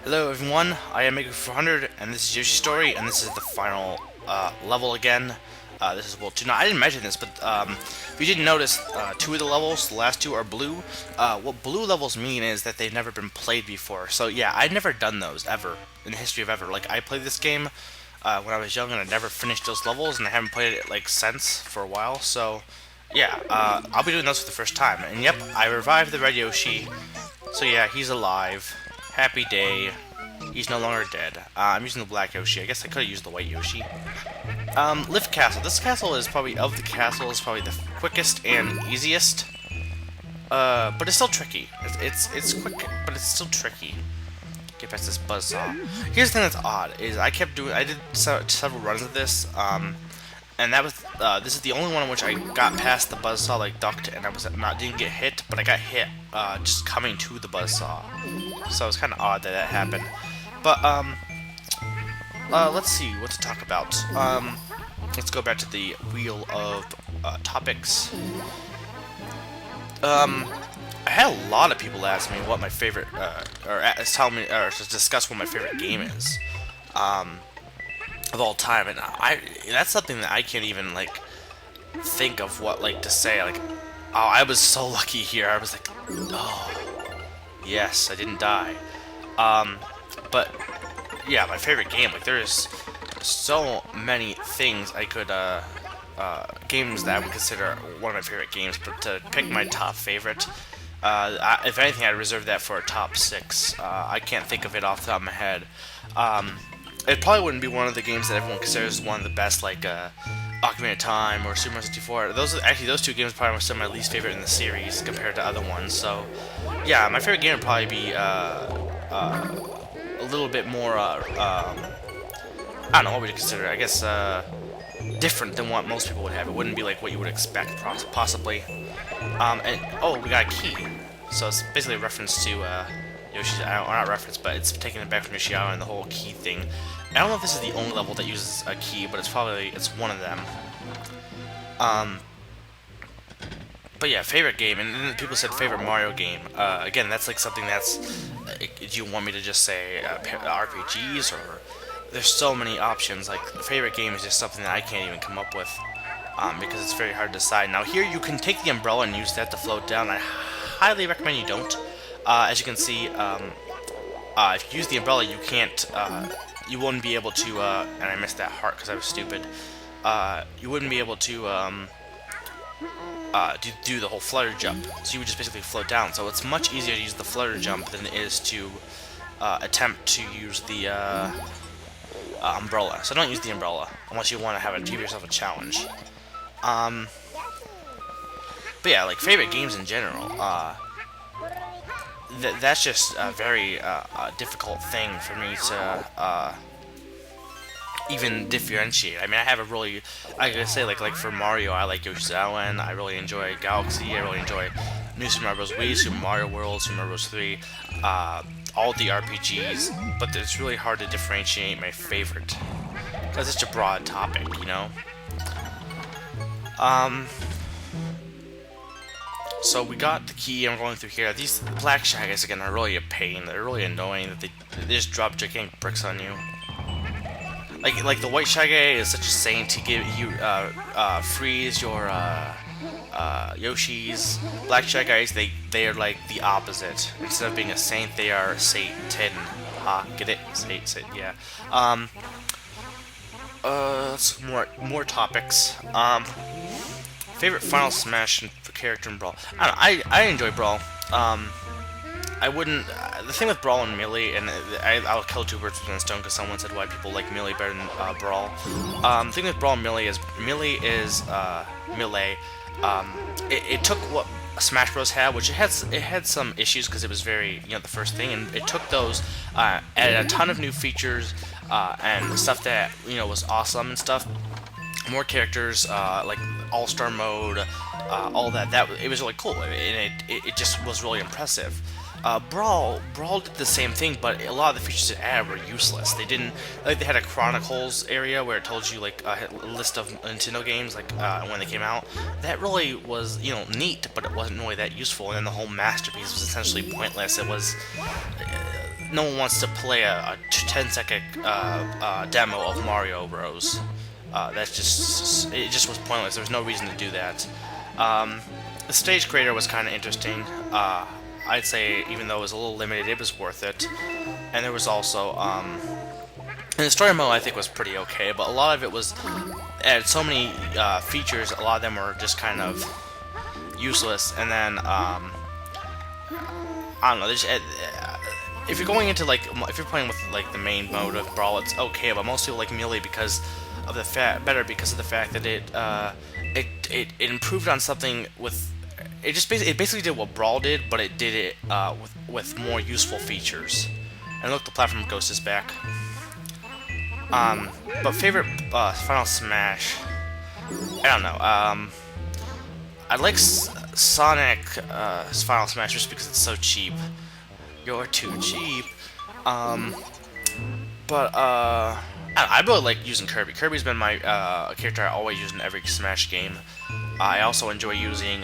Hello everyone, I am Maker400 and this is Yoshi Story and this is the final level again. This is World 2. Now I didn't mention this, but if you didn't notice, two of the levels, the last two are blue. What blue levels mean is that they've never been played before. So yeah, I'd never done those ever in the history of ever. Like I played this game when I was young and I never finished those levels and I haven't played it like since for a while. So yeah, I'll be doing those for the first time. And yep, I revived the red Yoshi. So yeah, he's alive. Happy day. He's no longer dead. I'm using the black Yoshi. I guess I could have used the white Yoshi. Lift Castle. This castle is probably, of the castles, probably the quickest and easiest. But it's still tricky. It's quick, but it's still tricky. Get past this buzzsaw. Here's the thing that's odd, is I did several runs of this, and that was, this is the only one in which I got past the buzzsaw, like, ducked, and didn't get hit, but I got hit, just coming to the buzzsaw. So it was kind of odd that happened. But, let's see what to talk about. Let's go back to the wheel of, topics. I had a lot of people ask me what my favorite, or to discuss what my favorite game is, of all time, and that's something that I can't even, like, think of what, like, to say, like, oh, I was so lucky here, I was like, oh, yes, I didn't die, but, yeah, my favorite game, like, there's so many things I could, games that I would consider one of my favorite games, but to pick my top favorite, if anything, I'd reserve that for a top 6. I can't think of it off the top of my head. It probably wouldn't be one of the games that everyone considers one of the best, like Ocarina of Time or Super Mario 64. Those two games are probably some of my least favorite in the series compared to other ones. So, yeah, my favorite game would probably be a little bit more. I don't know, what would you consider it? I guess different than what most people would have. It wouldn't be like what you would expect, possibly. And oh, we got a key. So it's basically a reference to Yoshi's, or not reference, but it's taking it back from Yoshi and the whole key thing. I don't know if this is the only level that uses a key, but it's one of them. But yeah, favorite game, and then people said favorite Mario game. Again, that's like something that's. Do you want me to just say RPGs, or there's so many options? Like favorite game is just something that I can't even come up with. Because it's very hard to decide. Now here you can take the umbrella and use that to float down. I highly recommend you don't. As you can see, if you use the umbrella, you can't, you wouldn't be able to, and I missed that heart because I was stupid, you wouldn't be able to, do the whole flutter jump. So you would just basically float down. So it's much easier to use the flutter jump than it is to attempt to use the umbrella. So don't use the umbrella unless you want to give yourself a challenge. But yeah, like favorite games in general, that's just a very difficult thing for me to even differentiate. I mean, I have a really, I gotta say, like for Mario, I like Yoshi's Island, I really enjoy Galaxy, I really enjoy New Super Mario Bros. Wii, Super Mario World, Super Mario Bros. 3, all the RPGs, but it's really hard to differentiate my favorite, because it's such a broad topic, you know? So we got the key, and we're going through here. These black shaggies, again, are really a pain. They're really annoying that they just drop gigantic bricks on you. Like the white shaggy is such a saint to give you, freeze your, Yoshis. Black shaggies, they are like the opposite. Instead of being a saint, they are Satan. Get it? Satan, yeah. More topics. Favorite Final Smash for character in Brawl. I enjoy Brawl. I wouldn't. The thing with Brawl and Melee, and I'll kill two birds with one stone because someone said why people like Melee better than Brawl. The thing with Brawl and Melee is Melee. It took what Smash Bros had, which it had some issues because it was very, the first thing, and it took those, added a ton of new features and stuff that was awesome and stuff. More characters, like All-Star mode, all that. It was really cool, and it just was really impressive. Brawl did the same thing, but a lot of the features it added were useless. They didn't, like, they had a Chronicles area where it told you, like, a list of Nintendo games, like, when they came out. That really was, neat, but it wasn't really that useful, and then the whole Masterpiece was essentially pointless. It was, no one wants to play a 10-second demo of Mario Bros. That's just it just was pointless. There was no reason to do that. The stage creator was kind of interesting. I'd say even though it was a little limited, it was worth it. And there was also and the story mode I think was pretty okay, but a lot of it was had so many features. A lot of them were just kind of useless. And then I don't know. If you're going into if you're playing with like the main mode of Brawl, it's okay. But most people like Melee because of the because of the fact that it improved on something with it basically did what Brawl did, but it did it with more useful features. And look, the platform ghost is back. But favorite Final Smash, I don't know. I like Sonic Final Smash just because it's so cheap. You're too cheap. But I really like using Kirby. Kirby's been my character I always use in every Smash game. I also enjoy using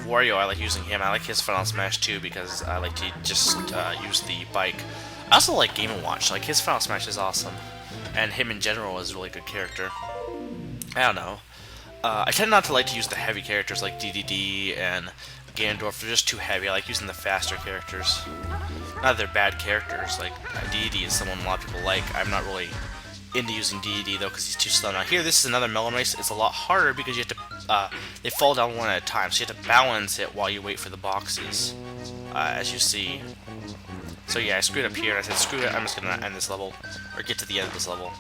Wario. I like using him. I like his Final Smash too because I like to just use the bike. I also like Game & Watch. Like his Final Smash is awesome, and him in general is a really good character. I don't know. I tend not to like to use the heavy characters like DDD and Ganondorf. They're just too heavy. I like using the faster characters. Not that they're bad characters. Like DDD is someone a lot of people like. I'm not really into using DDD though because he's too slow. Now here, this is another Melon Race. It's a lot harder because you have to. They fall down one at a time, so you have to balance it while you wait for the boxes. As you see. So yeah, I screwed up here. I said screw it. I'm just gonna end this level or get to the end of this level.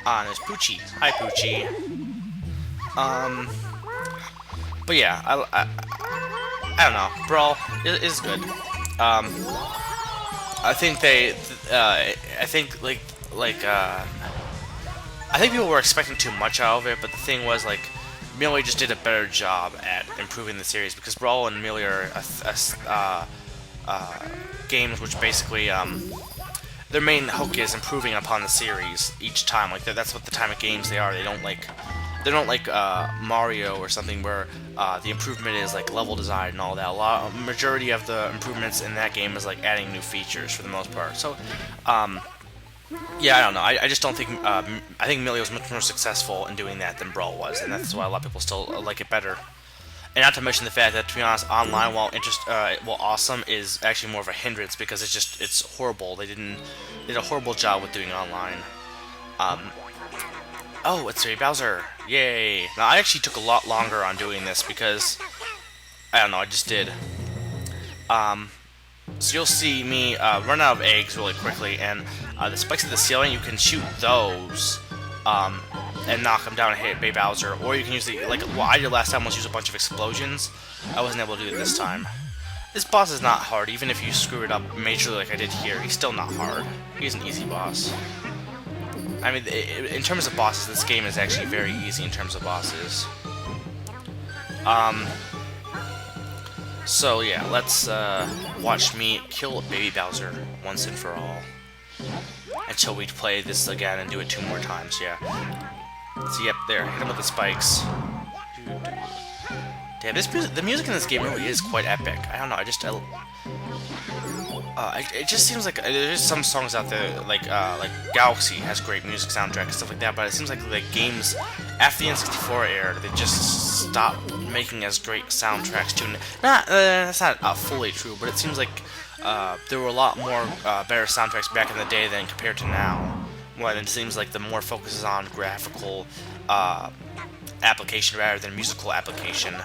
There's Poochie. Hi, Poochie. But yeah, I don't know. Brawl is good. I think I think people were expecting too much out of it, but the thing was like Melee just did a better job at improving the series because Brawl and Melee are games which basically their main hook is improving upon the series each time. Like that's what the time of games they are. They don't like Mario or something where the improvement is like level design and all that. Majority of the improvements in that game is like adding new features for the most part. So yeah, I don't know. I just don't think I think Melee was much more successful in doing that than Brawl was, and that's why a lot of people still like it better. And not to mention the fact that, to be honest, online, while awesome, is actually more of a hindrance because it's horrible. They did a horrible job with doing online. Oh, it's Baby Bowser! Yay! Now I actually took a lot longer on doing this because I don't know, I just did. So you'll see me run out of eggs really quickly, and the spikes at the ceiling, you can shoot those. And knock them down and hit Baby Bowser, or you can use the what I did last time was use a bunch of explosions. I wasn't able to do it this time. This boss is not hard, even if you screw it up majorly like I did here. He's still not hard. He's an easy boss. I mean, in terms of bosses, this game is actually very easy in terms of bosses. So yeah, let's watch me kill Baby Bowser once and for all. Until we play this again and do it 2 more times, yeah. So yep, there, hit him with the spikes. Damn, the music in this game really is quite epic. I don't know, it just seems like there's some songs out there like Galaxy has great music soundtrack and stuff like that, but it seems like games after the N64 era, they just stopped making as great soundtracks too. That's not fully true, but it seems like there were a lot more better soundtracks back in the day than compared to now. When it seems like the more focus is on graphical application rather than musical application.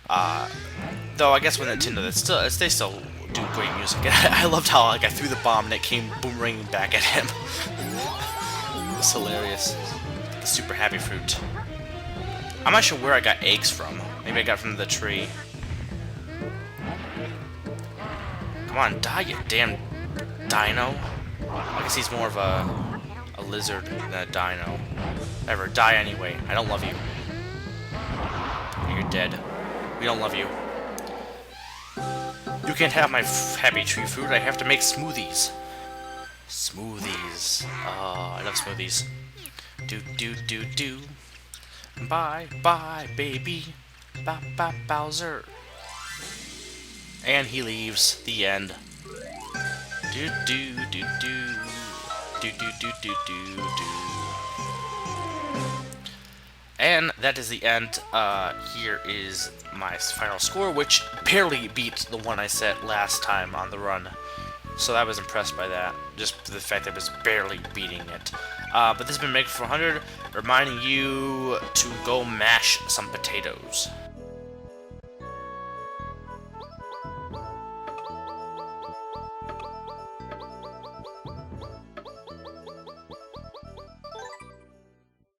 Though I guess with Nintendo, they still do great music. I loved how I threw the bomb and it came boomeranging back at him. It's hilarious. The super happy fruit. I'm not sure where I got eggs from. Maybe I got from the tree. Come on, die, you damn dino. I guess he's more of a lizard than a dino. Whatever, die anyway. I don't love you. You're dead. We don't love you. You can't have my happy tree fruit. I have to make smoothies. Smoothies. Oh, I love smoothies. Do. Bye, baby. Bye, Bowser. And he leaves. The end. Do do do do do do do do do do. And that is the end. Here is my final score, which barely beat the one I set last time on the run. So I was impressed by that, just the fact that I was barely beating it. But this has been Make 400, reminding you to go mash some potatoes.